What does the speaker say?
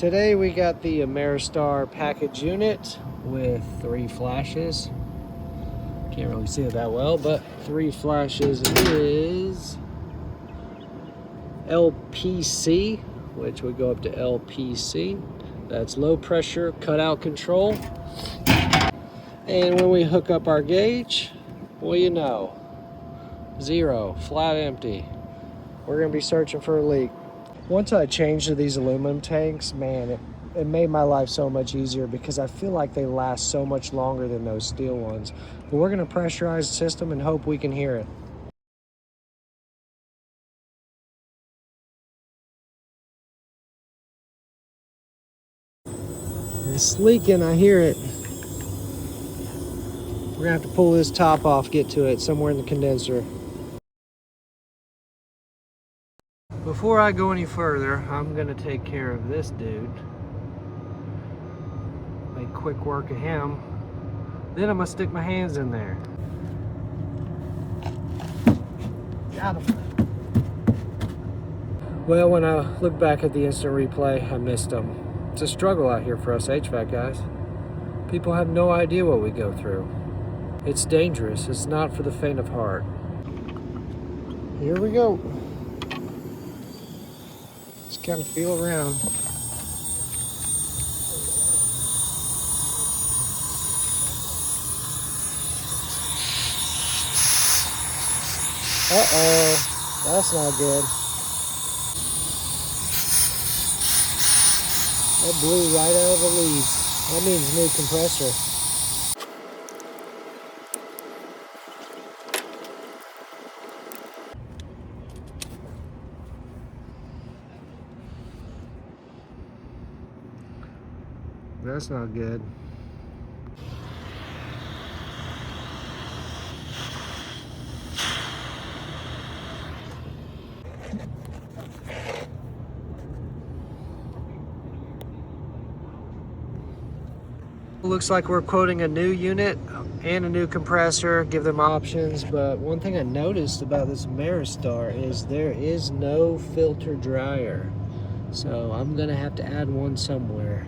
Today we got the Ameristar package unit with 3 flashes. Can't really see it that well, but 3 flashes is LPC, which would go up to LPC. That's low pressure cutout control. And when we hook up our gauge, well, you know, 0, flat empty. We're gonna be searching for a leak. Once I changed to these aluminum tanks, man, it made my life so much easier because I feel like they last so much longer than those steel ones. But we're gonna pressurize the system and hope we can hear it. It's leaking, I hear it. We're gonna have to pull this top off, get to it, somewhere in the condenser. Before I go any further, I'm gonna take care of this dude. Make quick work of him. Then I'm gonna stick my hands in there. Got him. Well, when I look back at the instant replay, I missed him. It's a struggle out here for us HVAC guys. People have no idea what we go through. It's dangerous. It's not for the faint of heart. Here we go. Just kind of feel around. Uh-oh, that's not good. That blew right out of the leads. That means new compressor. That's not good. Looks like we're quoting a new unit and a new compressor, give them options, but one thing I noticed about this Ameristar is there is no filter dryer. So I'm gonna have to add one somewhere.